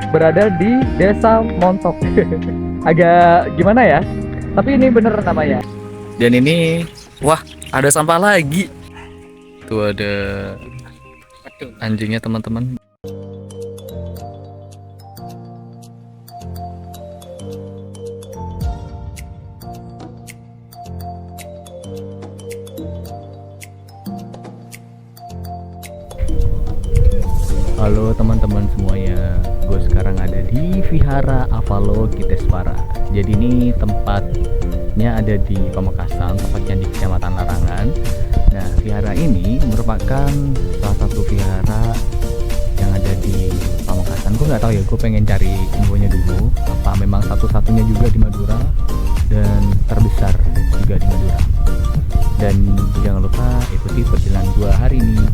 berada di Desa Montok. Agak gimana ya? Tapi ini bener namanya. Dan ini, wah, ada sampah lagi. Tuh ada anjingnya teman-teman. Halo teman-teman semuanya, gue sekarang ada di Vihara Avalokitesvara. Jadi ini tempatnya ada di Pamekasan, tepatnya di Kecamatan Larangan. Nah, vihara ini merupakan salah satu vihara yang ada di Pamekasan. Gue nggak tahu ya, gue pengen cari infonya dulu. Apa memang satu-satunya juga di Madura dan terbesar juga di Madura. Dan jangan lupa ikuti perjalanan gue hari ini.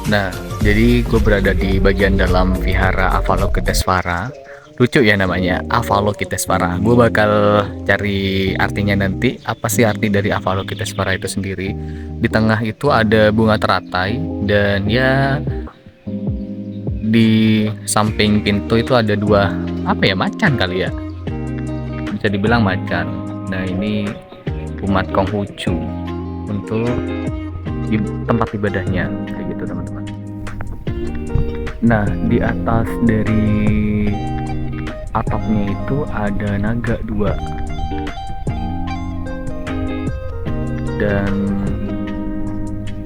Nah, jadi gue berada di bagian dalam Vihara Avalokitesvara. Lucu ya namanya, Avalokitesvara. Gue bakal cari artinya nanti. Apa sih arti dari Avalokitesvara itu sendiri? Di tengah itu ada bunga teratai. Dan ya, di samping pintu itu ada dua, apa ya, macan kali ya? Bisa dibilang macan. Nah, ini umat Konghucu untuk tempat ibadahnya, kayak gitu teman-teman. Nah, di atas dari atapnya itu ada naga dua dan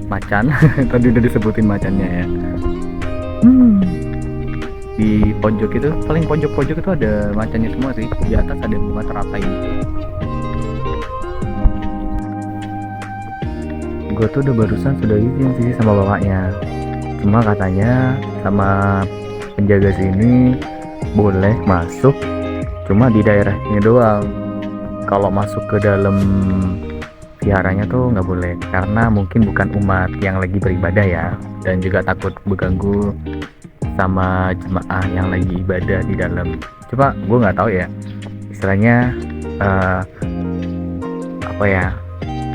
macan. Tadi udah disebutin macannya ya. Di pojok itu, paling pojok-pojok itu ada macannya semua sih. Di atas ada bunga teratai. Gue tuh udah barusan sudah izin sih sama bapaknya, cuma katanya sama penjaga sini boleh masuk cuma di daerahnya doang. Kalau masuk ke dalam viharanya tuh nggak boleh, karena mungkin bukan umat yang lagi beribadah ya, dan juga takut mengganggu sama jemaah yang lagi ibadah di dalam. Coba gue nggak tahu ya istilahnya apa ya,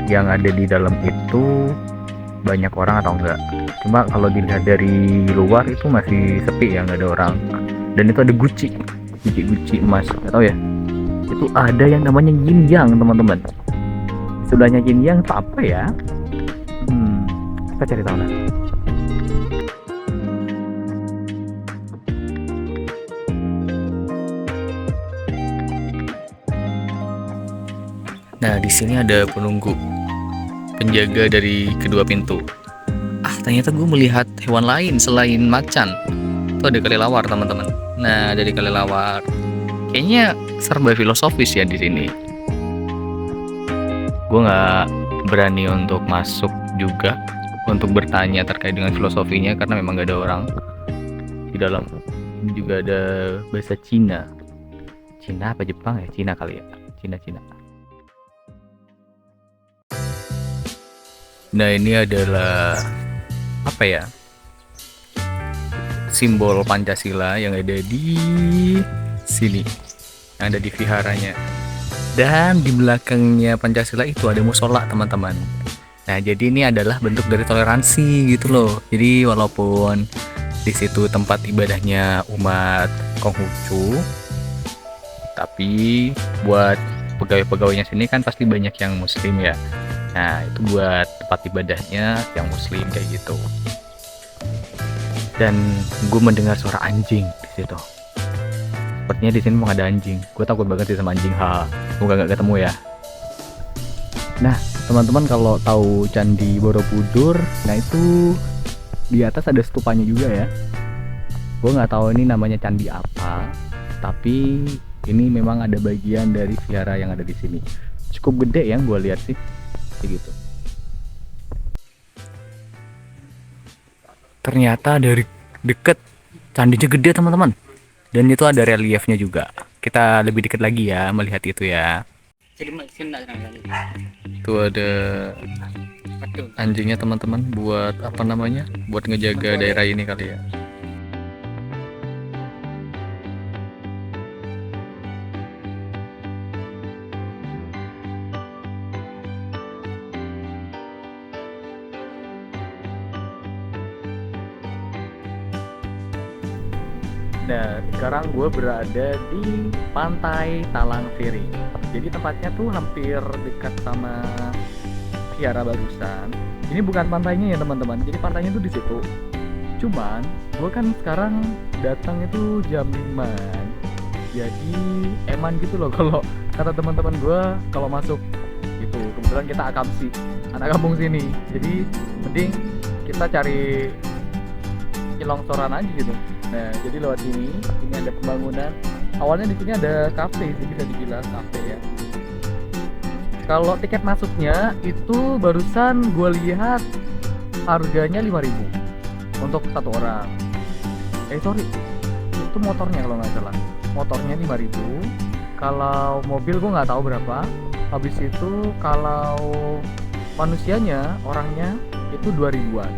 yang ada di dalam itu banyak orang atau enggak. Cuma kalau dilihat dari luar itu masih sepi ya, nggak ada orang. Dan itu ada guci emas, nggak tahu ya, itu ada yang namanya yin yang teman-teman. Sebelahnya yin yang itu apa ya? Kita cari tahu nanti. Nah, di sini ada penunggu, penjaga dari kedua pintu. Ternyata gue melihat hewan lain selain macan. Itu ada kelelawar teman-teman. Nah, dari kelelawar, kayaknya serba filosofis ya di sini. Gue nggak berani untuk masuk juga untuk bertanya terkait dengan filosofinya karena memang gak ada orang di dalam. Ini juga ada bahasa Cina. Cina apa Jepang ya? Cina kali ya. Cina. Nah, ini adalah apa ya, simbol Pancasila yang ada di sini, yang ada di viharanya. Dan di belakangnya Pancasila itu ada musola teman-teman. Nah, jadi ini adalah bentuk dari toleransi gitu loh. Jadi walaupun di situ tempat ibadahnya umat Konghucu, tapi buat pegawai-pegawainya sini kan pasti banyak yang muslim ya. Nah, itu buat tempat ibadahnya yang muslim kayak gitu. Dan gue mendengar suara anjing di situ. Sepertinya di sini memang ada anjing. Gue takut banget sih sama anjing. Semoga nggak ketemu ya. Nah, teman-teman kalau tahu Candi Borobudur, nah itu di atas ada stupanya juga ya. Gue nggak tahu ini namanya candi apa, tapi ini memang ada bagian dari vihara yang ada di sini. Cukup gede yang gue lihat sih. Gitu. Ternyata dari deket candinya gede teman-teman, dan itu ada reliefnya juga. Kita lebih dekat lagi ya melihat itu ya. Tuh ada anjingnya teman-teman, buat apa namanya, buat ngejaga daerah ini kali ya. Nah, sekarang gue berada di Pantai Talang Siring. Jadi tempatnya tuh hampir dekat sama Kiara barusan. Ini bukan pantainya ya teman-teman. Jadi pantainya tuh di situ. Cuman gue kan sekarang datang itu jam 5. Jadi eman gitu loh kalau kata teman-teman gue kalau masuk gitu. Kebetulan kita akamsi, anak kampung sini. Jadi mending kita cari longsoran aja gitu. Nah, jadi lewat sini ada pembangunan. Awalnya di sini ada kafe sih, bisa dibilang kafe ya. Kalau tiket masuknya itu barusan gue lihat harganya 5.000 untuk satu orang. Sorry, itu motornya kalau nggak salah. Motornya 5.000. Kalau mobil gue nggak tahu berapa. Habis itu kalau manusianya, orangnya itu 2.000-an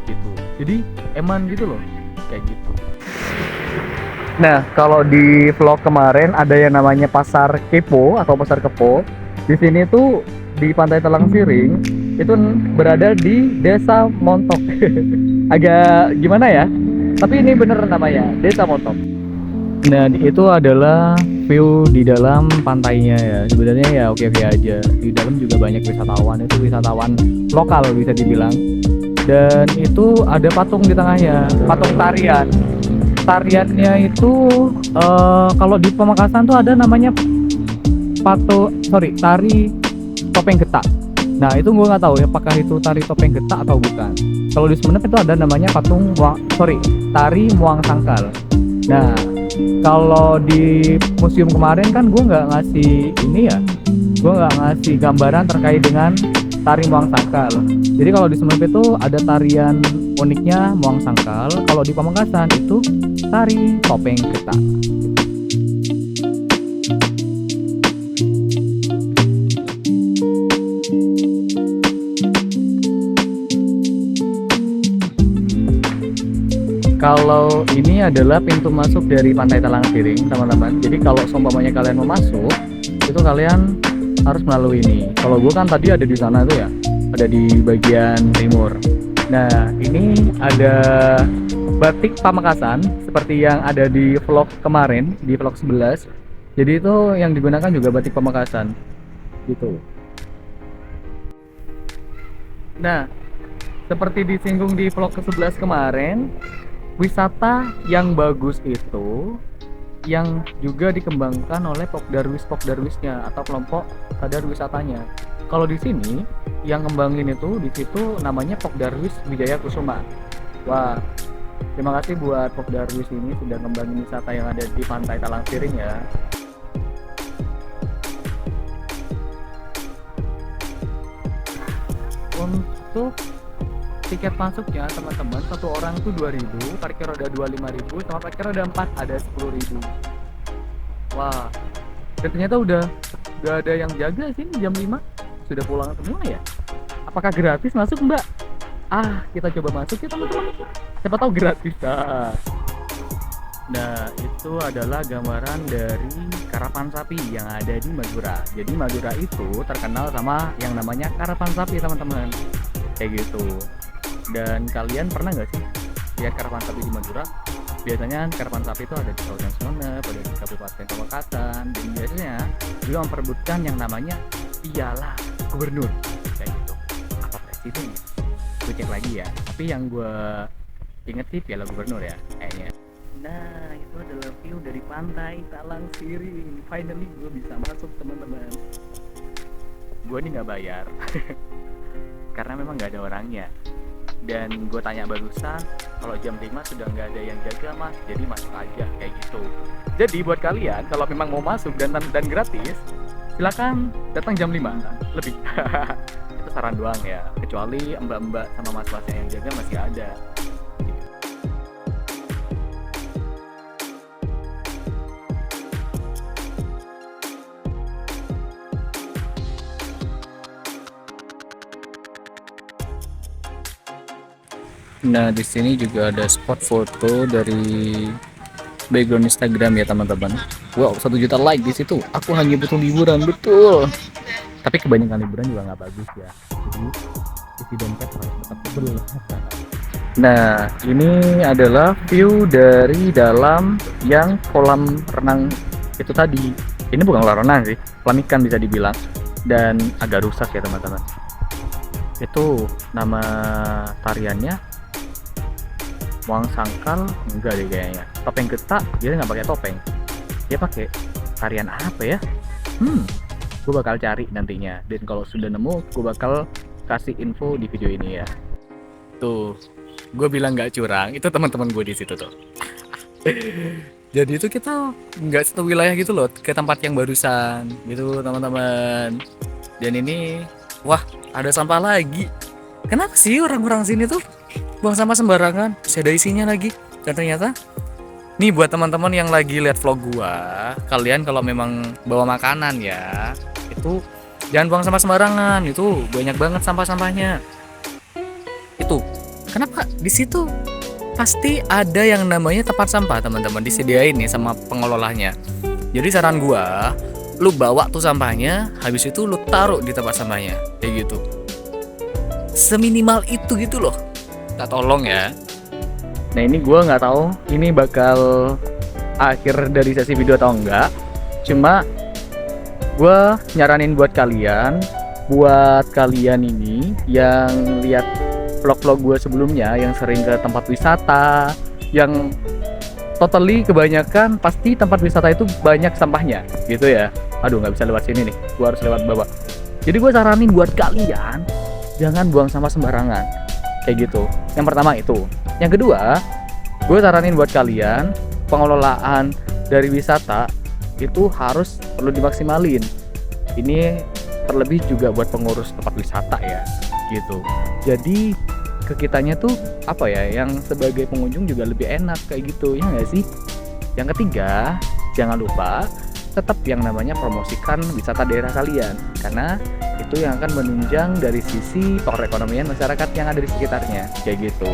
gitu. Jadi eman gitu loh, kayak gitu. Nah, kalau di vlog kemarin ada yang namanya Pasar Kepo atau Pasar Kepo. Di sini tuh di Pantai Talang Siring itu berada di Desa Montok. Agak gimana ya? Tapi ini bener namanya, Desa Montok. Nah, itu adalah view di dalam pantainya ya. Sebenarnya ya oke-oke aja. Di dalam juga banyak wisatawan, itu wisatawan lokal bisa dibilang. Dan itu ada patung di tengahnya, patung tarian. Tariannya itu kalau di Pamekasan tuh ada namanya tari topeng getak. Nah, itu gue nggak tahu ya apakah itu tari topeng getak atau bukan. Kalau di Sumenep itu ada namanya tari muang sangkal. Nah, kalau di museum kemarin kan gue nggak ngasih gue nggak ngasih gambaran terkait dengan tari muang sangkal. Jadi kalau di Sumenep itu ada tarian uniknya muang sangkal. Kalau di Pamekasan itu tari topeng getak. Kalau ini adalah pintu masuk dari Pantai Talang Siring, teman-teman. Jadi kalau seumpamanya kalian mau masuk, itu kalian harus melalui ini. Kalau gue kan tadi ada di sana tuh ya, ada di bagian timur. Nah, ini ada batik Pamekasan seperti yang ada di vlog kemarin, di vlog 11. Jadi itu yang digunakan juga batik Pamekasan, gitu. Nah, seperti disinggung di vlog ke-11 kemarin, wisata yang bagus itu yang juga dikembangkan oleh Pokdarwisnya atau kelompok sadar wisatanya. Kalau di sini yang ngembangin itu di situ namanya Pokdarwis Wijaya Kusuma. Wah, terima kasih buat Pokdarwis ini sudah ngembangin wisata yang ada di Pantai Talang Siring ya. Untuk tiket masuknya teman-teman, satu orang itu 2.000, parkir roda 25.000, sama parkir roda 4 ada 10.000. Wah, dan ternyata udah ada yang jaga sini jam 5, sudah pulang semua ya. Apakah gratis masuk mbak? Kita coba masuk ya teman-teman, siapa tahu gratis. Nah, itu adalah gambaran dari karapan sapi yang ada di Madura. Jadi Madura itu terkenal sama yang namanya karapan sapi teman-teman, kayak gitu. Dan kalian pernah nggak sih lihat karapan sapi di Madura? Biasanya karapan sapi itu ada di Kabupaten Sumenep, ada di Kabupaten Pamekasan, dan biasanya juga memperebutkan yang namanya piala gubernur, kayak gitu. Apa presiden ya? Gue cek lagi ya. Tapi yang gue inget sih piala gubernur ya, kayaknya. Nah, itu adalah view dari Pantai Talang Siring. Finally gue bisa masuk teman-teman. Gue nih nggak bayar, karena memang nggak ada orangnya. Dan gue tanya barusan, kalau jam 5 sudah nggak ada yang jaga mas, jadi masuk aja kayak gitu. Jadi buat kalian kalau memang mau masuk dan gratis, silakan datang jam 5 lebih. Itu saran doang ya, kecuali mbak-mbak sama mas-masnya yang jaga masih ada. Nah, di sini juga ada spot foto dari background Instagram ya teman-teman. Wow, 1 juta like di situ. Aku hanya butuh liburan, betul. Tapi kebanyakan liburan juga nggak bagus ya. Jadi isi dompet harus tetap tebel. Nah, ini adalah view dari dalam yang kolam renang itu tadi. Ini bukan kolam renang sih, kolam ikan bisa dibilang. Dan agak rusak ya teman-teman. Itu nama tariannya Muang Sangkal, enggak deh kayaknya. Topeng Getak, dia nggak pakai topeng. Dia pakai tarian apa ya? Gue bakal cari nantinya. Dan kalau sudah nemu, gue bakal kasih info di video ini ya. Tuh, gue bilang nggak curang, itu teman-teman gue di situ tuh. Jadi itu kita nggak satu wilayah gitu loh, ke tempat yang barusan gitu teman-teman. Dan ini, wah ada sampah lagi. Kenapa sih orang-orang sini tuh buang sampah sembarangan? Masih ada isinya lagi. Dan ternyata, nih buat teman-teman yang lagi lihat vlog gua, kalian kalau memang bawa makanan ya, itu jangan buang sampah sembarangan. Itu banyak banget sampah-sampahnya. Itu kenapa di situ pasti ada yang namanya tempat sampah teman-teman, disediain nih sama pengelolanya. Jadi saran gua, lu bawa tuh sampahnya, habis itu lu taruh di tempat sampahnya kayak gitu. Seminimal itu gitu loh, tak tolong ya. Nah ini gua nggak tahu ini bakal akhir dari sesi video atau enggak, cuma gua nyaranin buat kalian ini yang lihat vlog-vlog gue sebelumnya yang sering ke tempat wisata, yang totally kebanyakan pasti tempat wisata itu banyak sampahnya gitu ya. Aduh nggak bisa lewat sini nih, gue harus lewat bawah. Jadi gue saranin buat kalian jangan buang sampah sembarangan kayak gitu. Yang pertama itu. Yang kedua, gue saranin buat kalian pengelolaan dari wisata itu harus perlu dimaksimalin. Ini terlebih juga buat pengurus tempat wisata ya gitu. Jadi ke kitanya tuh apa ya, yang sebagai pengunjung juga lebih enak kayak gitu ya nggak sih. Yang ketiga, jangan lupa tetap yang namanya promosikan wisata daerah kalian, karena itu yang akan menunjang dari sisi perekonomian masyarakat yang ada di sekitarnya kayak gitu.